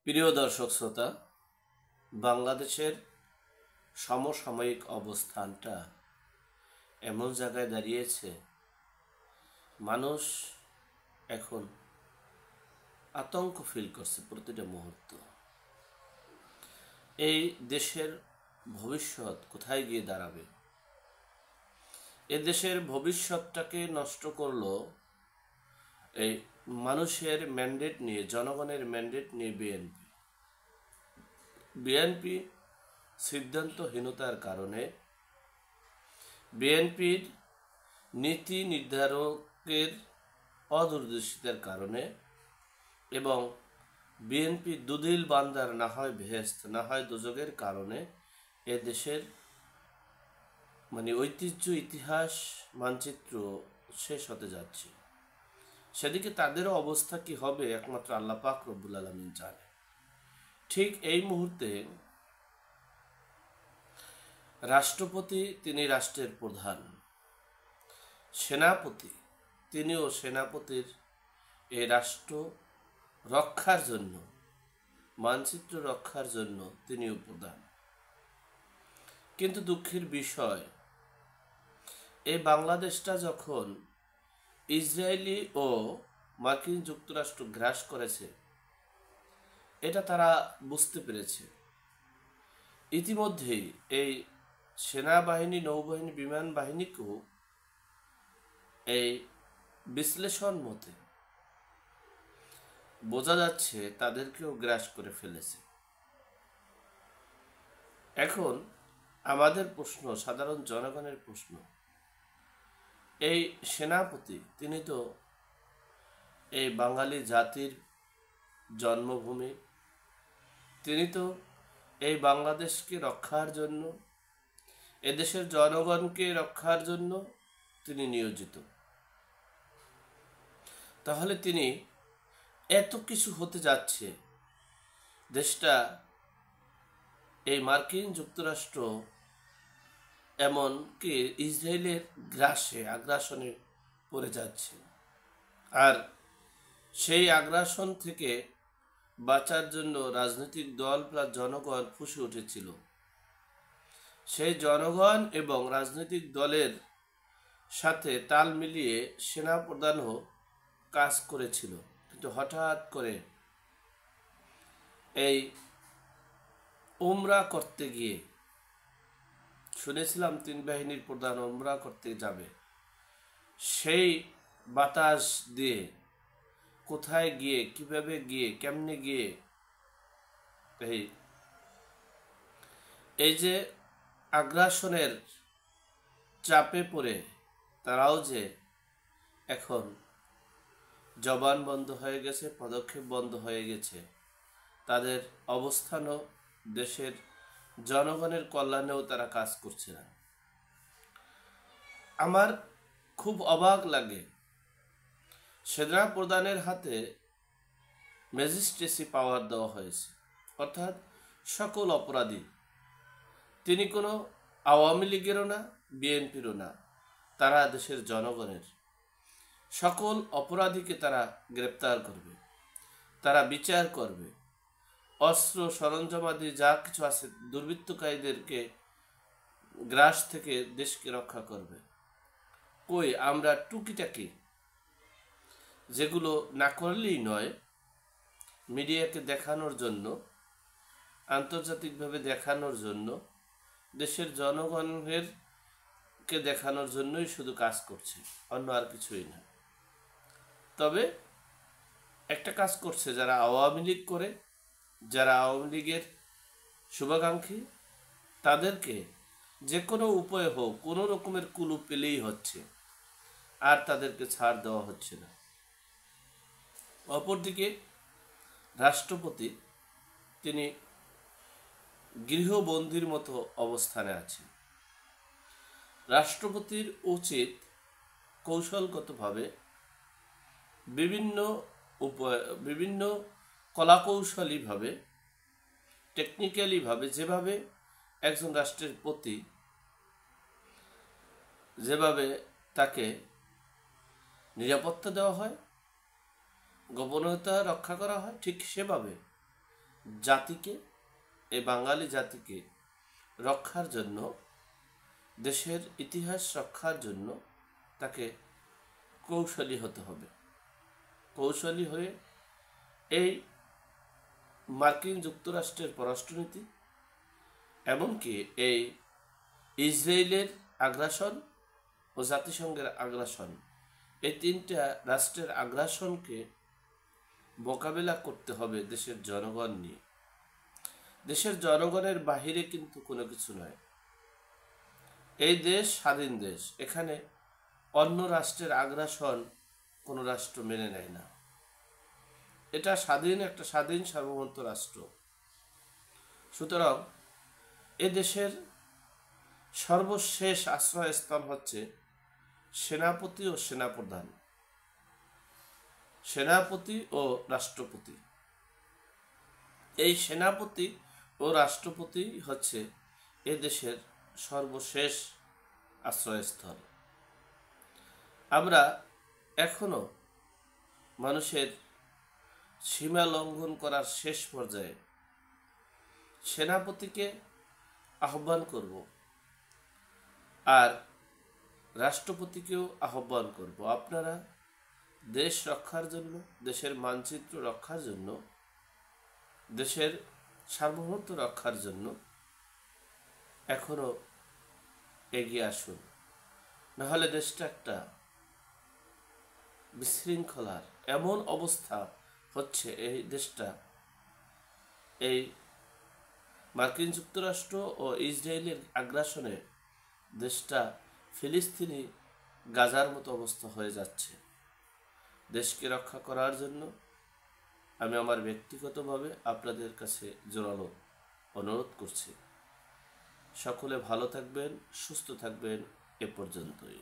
প্রিয় দর্শক শ্রোতা, বাংলাদেশের সমসাময়িক অবস্থানটা এমন জায়গায় দাঁড়িয়েছে, মানুষ এখন আতঙ্ক ফিল করছে প্রতিটা মুহূর্ত। এই দেশের ভবিষ্যৎ কোথায় গিয়ে দাঁড়াবে? এ দেশের ভবিষ্যৎটাকে নষ্ট করলো এই মানুষের ম্যান্ডেট নিয়ে, জনগণের ম্যান্ডেট নিয়ে বিএনপি সিদ্ধান্তহীনতার কারণে, বিএনপির নীতি নির্ধারকের অদূরদর্শিতার কারণে এবং বিএনপি দুদিল বান্দার না হয় বেহেশত না হয় দোজখের কারণে এ দেশের ঐতিহ্য, ইতিহাস, মানচিত্র শেষ হতে যাচ্ছে। সেদিকে তাদেরও অবস্থা কি হবে একমাত্র আল্লাহ পাক রব্বুল আলামিন জানে। ঠিক এই মুহূর্তে রাষ্ট্রপতি, তিনি রাষ্ট্রের প্রধান, সেনাপতি, তিনিও সেনাপতির এই রাষ্ট্র রক্ষার জন্য, মানচিত্র রক্ষার জন্য তিনিও প্রধান। কিন্তু দুঃখের বিষয়, এই বাংলাদেশটা যখন ইসরায়েলি ও মার্কিন যুক্তরাষ্ট্র গ্রাস করেছে, এটা তারা বুঝতে পেরেছে। ইতিমধ্যেই এই সেনাবাহিনী, নৌবাহিনী, বিমান বাহিনীকেও এই বিশ্লেষণ মতে বোঝা যাচ্ছে তাদেরকেও গ্রাস করে ফেলেছে। এখন আমাদের প্রশ্ন, সাধারণ জনগণের প্রশ্ন, এই সেনাপতি, তিনি তো এই বাঙালি জাতির জন্মভূমি, তিনি তো এই বাংলাদেশকে রক্ষার জন্য, এদেশের জনগণকে রক্ষার জন্য তিনি নিয়োজিত। তাহলে তিনি এত কিছু হতে যাচ্ছে, দেশটা এই মার্কিন যুক্তরাষ্ট্র এমনকি ইসরায়েলের গ্রাসে, আগ্রাসনে পড়ে যাচ্ছে। আর সেই আগ্রাসন থেকে বাঁচার জন্য রাজনৈতিক দল প্লাস জনগণ ফুঁসে উঠেছিল। সেই জনগণ এবং রাজনৈতিক দলের সাথে তাল মিলিয়ে সেনাপ্রধানও কাজ করেছিল। কিন্তু হঠাৎ করে এই উমরা করতে গিয়ে শুনেছিলাম 3 বাহিনীর প্রধান উমরা করতে যাবে, সেই বাতাস দিয়ে কোথায় গিয়ে, কিভাবে গিয়ে, কেমনে গিয়ে এই যে আগ্রাসনের চাপে পড়ে তারাও যে এখন জবান বন্ধ হয়ে গেছে, পদক্ষেপ বন্ধ হয়ে গেছে, তাদের অবস্থানও দেশের জনগণের কল্যাণেও তারা কাজ করছে না। আমার খুব অবাক লাগে, সেনা প্রধানের হাতে ম্যাজিস্ট্রেসি পাওয়ার দেওয়া হয়েছে, অর্থাৎ সকল অপরাধী, তিনি কোনো আওয়ামী লীগেরও না, বিএনপিরও না, তারা দেশের জনগণের সকল অপরাধীকে তারা গ্রেপ্তার করবে, তারা বিচার করবে, অস্ত্র সরঞ্জামাদি যা কিছু আছে দুর্বৃত্তকারীদেরকে গ্রাস থেকে দেশকে রক্ষা করবে। কই আমরা টুকিটাকি যেগুলো না করলেই নয়, মিডিয়াকে দেখানোর জন্য, আন্তর্জাতিকভাবে দেখানোর জন্য, দেশের জনগণের কে দেখানোর জন্যই শুধু কাজ করছে, অন্য আর কিছুই না। তবে একটা কাজ করছে, যারা আওয়ামী লীগ করে, যারা আওয়ামী লীগের শুভাকাঙ্ক্ষী, তাদেরকে যে কোনো উপায়ে হোক কোনো রকমের কুলু পেলেই হচ্ছে, আর তাদেরকে ছাড় দেওয়া হচ্ছে না। অপরদিকে রাষ্ট্রপতি, তিনি গৃহবন্দীর মতো অবস্থানে আছেন। রাষ্ট্রপতির উচিত কৌশলগতভাবে বিভিন্ন কলাকৌশলীভাবে, টেকনিক্যালিভাবে, যেভাবে একজন রাষ্ট্রের প্রতি যেভাবে তাকে নিরাপত্তা দেওয়া হয়, গোপনীয়তা রক্ষা করা হয়, ঠিক সেভাবে জাতিকে, এই বাঙালি জাতিকে রক্ষার জন্য, দেশের ইতিহাস রক্ষার জন্য তাকে কৌশলী হতে হবে। কৌশলী হয়ে এই মার্কিন যুক্তরাষ্ট্রের পররাষ্ট্রনীতি, এমনকি এই ইসরায়েলের আগ্রাসন ও জাতিসংঘের আগ্রাসন, এই তিনটা রাষ্ট্রের আগ্রাসনকে মোকাবেলা করতে হবে দেশের জনগণ নিয়ে। দেশের জনগণের বাহিরে কিন্তু কোনো কিছু নয়। এই দেশ স্বাধীন দেশ, এখানে অন্য রাষ্ট্রের আগ্রাসন কোনো রাষ্ট্র মেনে নেয় না। এটা একটা স্বাধীন সার্বভৌমত্ব রাষ্ট্র। সুতরাং এ দেশের সর্বশেষ আশ্রয়স্থল হচ্ছে সেনাপতি ও সেনাপ্রধান, সেনাপতি ও রাষ্ট্রপতি। এই সেনাপতি ও রাষ্ট্রপতি হচ্ছে এ দেশের সর্বশেষ আশ্রয়স্থল। আমরা এখনো মানুষের সীমা লঙ্ঘন করার শেষ পর্যায়ে সেনাপতিকে আহ্বান করব, আর রাষ্ট্রপতিকেও আহ্বান করব, আপনারা দেশ রক্ষার জন্য, দেশের মানচিত্র রক্ষার জন্য, দেশের সার্বভৌমত্ব রক্ষার জন্য এখনো এগিয়ে আসুন। নাহলে দেশটা একটা বিশৃঙ্খলার এমন অবস্থা হচ্ছে, এই দেশটা এই মার্কিন যুক্তরাষ্ট্র ও ইসরায়েলের আগ্রাসনে দেশটা ফিলিস্তিনি গাজার মতো অবস্থা হয়ে যাচ্ছে। দেশকে রক্ষা করার জন্য আমি আমার ব্যক্তিগতভাবে আপনাদের কাছে জোরালো অনুরোধ করছি। সকলে ভালো থাকবেন, সুস্থ থাকবেন। এ পর্যন্তই।